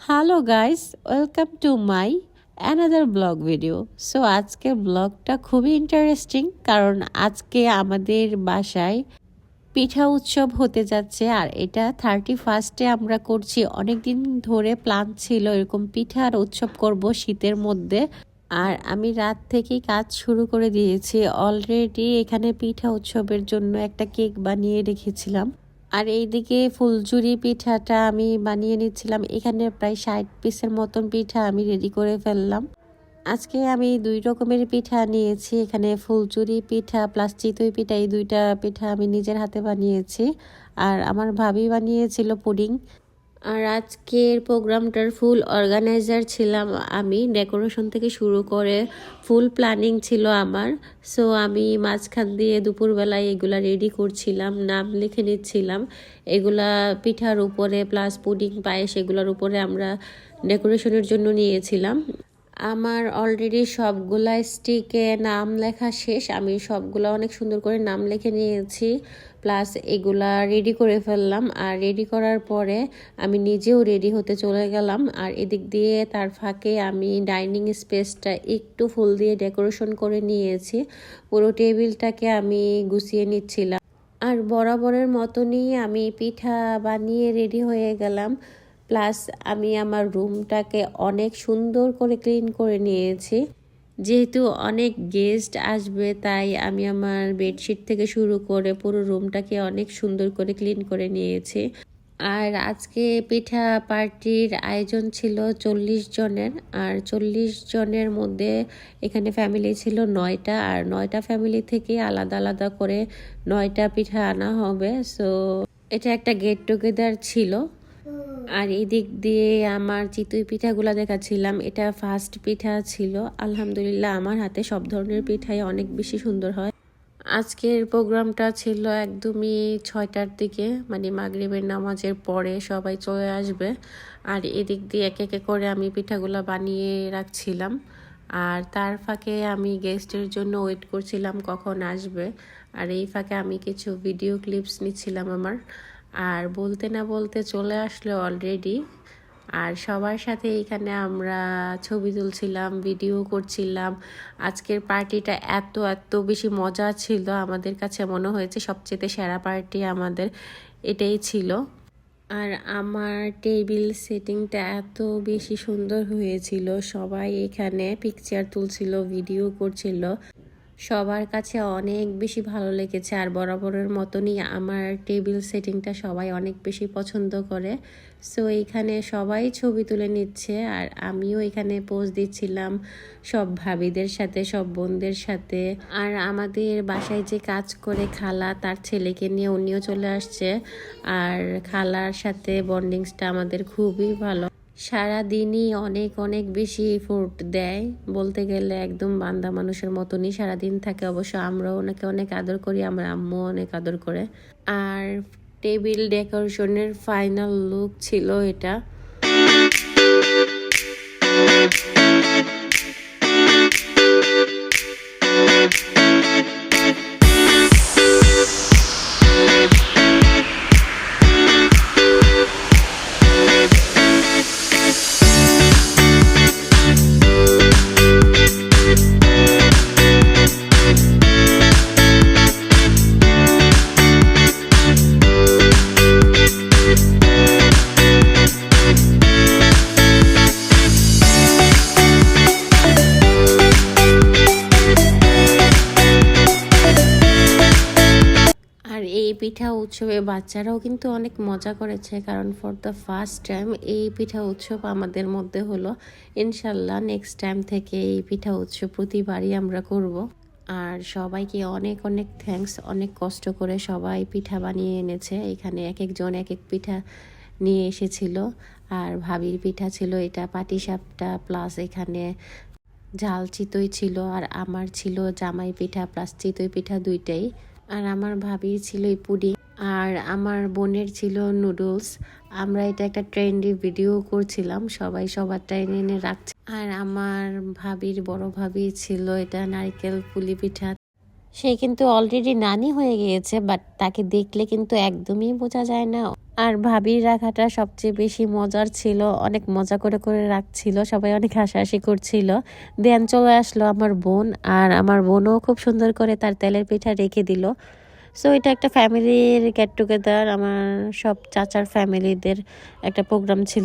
Hello guys, welcome to my another blog video. So আজকের ব্লগটা খুবই ইন্টারেস্টিং, কারণ আজকে আমাদের বাসায় পিঠা উৎসব হতে যাচ্ছে। আর এটা 31 আমরা করছি। অনেক দিন ধরে প্ল্যান ছিল এরকম পিঠার উৎসব করব শীতের মধ্যে। আর আমি রাত থেকেই কাজ শুরু করে দিয়েছি। অলরেডি এখানে পিঠা উৎসবের জন্য একটা কেক বানিয়ে রেখেছিলাম। আর এইদিকে ফুলঝুরি পিঠাটা আমি বানিয়ে নিচ্ছিলাম। এখানে প্রায় 60 পিসের মতন পিঠা আমি রেডি করে ফেললাম। আজকে আমি 2 রকমের পিঠা নিয়েছি। এখানে ফুলঝুরি পিঠা প্লাস চিতই পিঠা, এই 2টা পিঠা আমি নিজের হাতে বানিয়েছি। আর আমার ভাবি বানিয়েছিল পুডিং। আর আজকের প্রোগ্রামটার ফুল অর্গানাইজার ছিলাম আমি। ডেকোরেশন থেকে শুরু করে ফুল প্ল্যানিং ছিল আমার। সো আমি মাঝখান দিয়ে দুপুরবেলায় এগুলা রেডি করছিলাম, নাম লিখে নিচ্ছিলাম। এগুলা পিঠার উপরে প্লাস পুডিং পায়েস এগুলোর উপরে আমরা ডেকোরেশনের জন্য নিয়েছিলাম। আমার অলরেডি সবগুলা স্টিকে নাম লেখা শেষ। আমি সবগুলা অনেক সুন্দর করে নাম লিখে নিয়েছি, প্লাস এগুলা রেডি করে ফেললাম। আর রেডি করার পরে আমি নিজেও রেডি হতে চলে গেলাম। আর এদিক দিয়ে তার ফাঁকে আমি ডাইনিং স্পেসটা একটু ফুল দিয়ে ডেকোরেশন করে নিয়েছি। পুরো টেবিলটাকে আমি গুছিয়ে নিচ্ছিলাম। আর বরাবরের মতনই আমি পিঠা বানিয়ে রেডি হয়ে গেলাম। প্লাস আমি আমার রুমটাকে অনেক সুন্দর করে ক্লিন করে নিয়েছি। যেহেতু অনেক গেস্ট আসবে, তাই আমি আমার বেডশিট থেকে শুরু করে পুরো রুমটাকে অনেক সুন্দর করে ক্লিন করে নিয়েছি। আর আজকে পিঠা পার্টির আয়োজন ছিল 40 জনের। আর 40 জনের মধ্যে এখানে ফ্যামিলি ছিল 9টা। আর 9টা ফ্যামিলি থেকে আলাদা আলাদা করে 9টা পিঠা আনা হবে। সো এটা একটা গেট টুগেদার ছিল। আর এই দিক দিয়ে আমার চিতই পিঠাগুলো দেখাচ্ছিলাম। এটা ফার্স্ট পিঠা ছিল। আলহামদুলিল্লাহ, আমার হাতে সব ধরনের পিঠাই অনেক বেশি সুন্দর হয়। আজকের প্রোগ্রামটা ছিল একদমই 6টার দিকে, মানে মাগরিবের নামাজের পরে সবাই চলে আসবে। আর এদিক দিয়ে এক একে করে আমি পিঠাগুলো বানিয়ে রাখছিলাম। আর তার ফাঁকে আমি গেস্টের জন্য ওয়েট করছিলাম কখন আসবে। আর এই ফাঁকে আমি কিছু ভিডিও ক্লিপস নিচ্ছিলাম আমার। আর বলতে না বলতে চলে আসলো অলরেডি। আর সবার সাথে এখানে আমরা ছবি তুলছিলাম, ভিডিও করছিলাম। আজকের পার্টিটা এত এত বেশি মজা ছিল, আমাদের কাছে মনে হয়েছে সবচেয়ে সেরা পার্টি আমাদের এটাই ছিল। আর আমার টেবিল সেটিংটা এত বেশি সুন্দর হয়েছিল। সবাই এখানে পিকচার তুলছিল, ভিডিও করছিল। সবার কাছে অনেক বেশি ভালো লেগেছে। আর বরাবরের মতনই আমার টেবিল সেটিংটা সবাই অনেক বেশি পছন্দ করে। সো এখানে সবাই ছবি তুলে নিচ্ছে। আর আমিও এখানে পোজ দিচ্ছিলাম সব ভাবিদের সাথে, সব বোনদের সাথে। আর আমাদের বাসায় যে কাজ করে খালা, তার ছেলেকে নিয়ে উনিও চলে আসছে। আর খালার সাথে বন্ডিংসটা আমাদের খুবই ভালো। সারাদিনই অনেক অনেক বেশি এফোর্ট দেয়, বলতে গেলে একদম বান্দা মানুষের মতনই সারাদিন থাকে। অবশ্য আমরাও ওনাকে অনেক আদর করি, আমার আম্মু অনেক আদর করে। আর টেবিল ডেকোরেশনের ফাইনাল লুক ছিল এটা। এই পিঠা উৎসবে বাচ্চারাও কিন্তু অনেক মজা করেছে, কারণ ফর দ্য ফার্স্ট টাইম এই পিঠা উৎসব আমাদের মধ্যে হলো। ইনশাল্লাহ নেক্সট টাইম থেকে এই পিঠা উৎসব প্রতিবারই আমরা করব। আর সবাইকে অনেক অনেক থ্যাঙ্কস। অনেক কষ্ট করে সবাই পিঠা বানিয়ে এনেছে। এখানে এক একজন এক এক পিঠা নিয়ে এসেছিল। আর ভাবির পিঠা ছিল এটা পাটিসাপটা, প্লাস এখানে ঝাল চিতই ছিল। আর আমার ছিল জামাই পিঠা প্লাস চিতই পিঠা দুইটাই। আর আমার ভাবির ছিল এই পুডিং। আর আমার বোনের ছিল নুডলস। আমরা এটা একটা ট্রেন্ডি ভিডিও করছিলাম, সবাই সবারটা এনে এনে রাখছে। আর আমার ভাবির বড় ভাবি ছিল এটা নারকেল পুলি পিঠা। সে কিন্তু অলরেডি নানি হয়ে গিয়েছে, বাট তাকে দেখলে কিন্তু একদমই বোঝা যায় না। আর ভাবির রাখাটা সবচেয়ে বেশি মজার ছিল, অনেক মজা করে করে রাখছিল, সবাই অনেক হাসাহাসি করছিল। দেন চলে আসলো আমার বোন, আর আমার বোনও খুব সুন্দর করে তার তেলের পিঠা রেখে দিল। সো এটা একটা ফ্যামিলির গেট টুগেদার, আমার সব চাচার ফ্যামিলিদের একটা প্রোগ্রাম ছিল।